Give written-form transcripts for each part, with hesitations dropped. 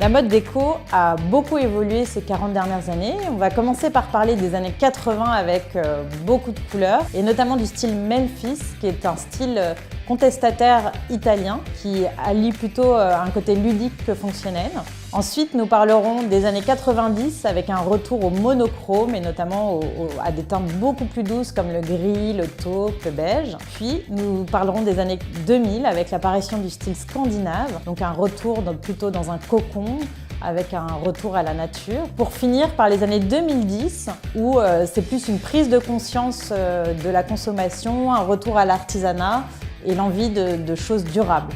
La mode déco a beaucoup évolué ces 40 dernières années. On va commencer par parler des années 80 avec beaucoup de couleurs et notamment du style Memphis qui est un style contestataire italien qui allie plutôt un côté ludique que fonctionnel. Ensuite, nous parlerons des années 90 avec un retour au monochrome et notamment à des teintes beaucoup plus douces comme le gris, le taupe, le beige. Puis, nous parlerons des années 2000 avec l'apparition du style scandinave, donc un retour plutôt dans un cocon, avec un retour à la nature. Pour finir par les années 2010, où c'est plus une prise de conscience de la consommation, un retour à l'artisanat et l'envie de choses durables.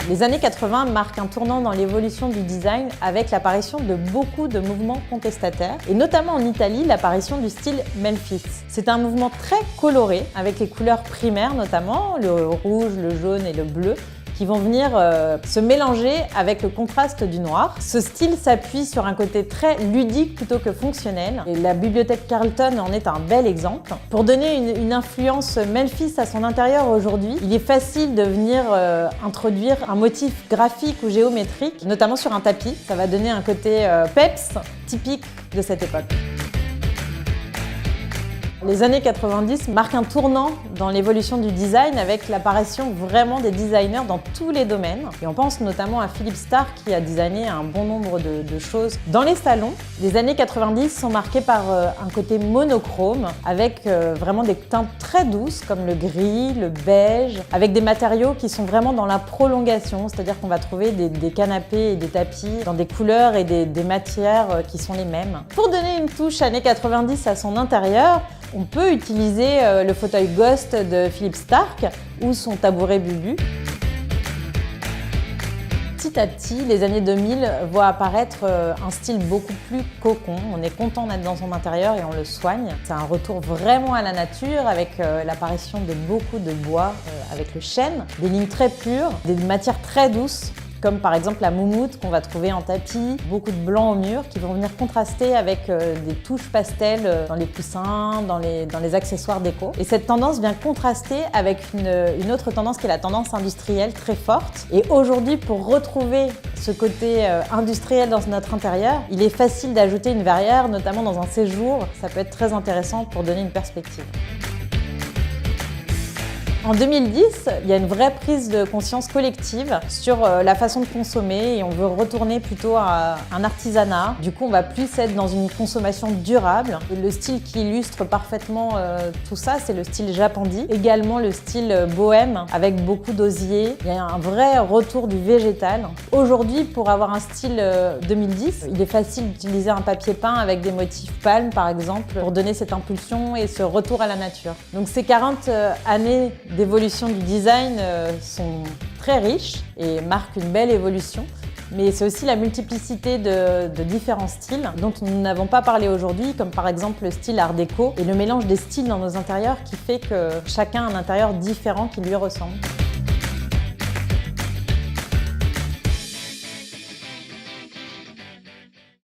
Les années 80 marquent un tournant dans l'évolution du design avec l'apparition de beaucoup de mouvements contestataires et notamment en Italie, l'apparition du style Memphis. C'est un mouvement très coloré avec les couleurs primaires notamment, le rouge, le jaune et le bleu, qui vont venir se mélanger avec le contraste du noir. Ce style s'appuie sur un côté très ludique plutôt que fonctionnel et la bibliothèque Carlton en est un bel exemple. Pour donner une influence Memphis à son intérieur aujourd'hui, il est facile de venir introduire un motif graphique ou géométrique, notamment sur un tapis. Ça va donner un côté peps typique de cette époque. Les années 90 marquent un tournant dans l'évolution du design avec l'apparition vraiment des designers dans tous les domaines. Et on pense notamment à Philippe Starck qui a designé un bon nombre de choses dans les salons. Les années 90 sont marquées par un côté monochrome avec vraiment des teintes très douces comme le gris, le beige, avec des matériaux qui sont vraiment dans la prolongation, c'est-à-dire qu'on va trouver des canapés et des tapis dans des couleurs et des matières qui sont les mêmes. Pour donner une touche années 90 à son intérieur, on peut utiliser le fauteuil Ghost de Philippe Starck ou son tabouret Bubu. Petit à petit, les années 2000 voient apparaître un style beaucoup plus cocon. On est content d'être dans son intérieur et on le soigne. C'est un retour vraiment à la nature avec l'apparition de beaucoup de bois avec le chêne, des lignes très pures, des matières très douces, comme par exemple la moumoute qu'on va trouver en tapis, beaucoup de blanc au mur qui vont venir contraster avec des touches pastel dans les coussins, dans les accessoires déco. Et cette tendance vient contraster avec une autre tendance qui est la tendance industrielle très forte. Et aujourd'hui, pour retrouver ce côté industriel dans notre intérieur, il est facile d'ajouter une verrière, notamment dans un séjour. Ça peut être très intéressant pour donner une perspective. En 2010, il y a une vraie prise de conscience collective sur la façon de consommer et on veut retourner plutôt à un artisanat. Du coup, on va plus être dans une consommation durable. Et le style qui illustre parfaitement tout ça, c'est le style Japandi. Également le style bohème avec beaucoup d'osier. Il y a un vrai retour du végétal. Aujourd'hui, pour avoir un style 2010, il est facile d'utiliser un papier peint avec des motifs palmes, par exemple, pour donner cette impulsion et ce retour à la nature. Donc ces 40 années d'évolution du design sont très riches et marquent une belle évolution. Mais c'est aussi la multiplicité de différents styles dont nous n'avons pas parlé aujourd'hui, comme par exemple le style art déco et le mélange des styles dans nos intérieurs qui fait que chacun a un intérieur différent qui lui ressemble.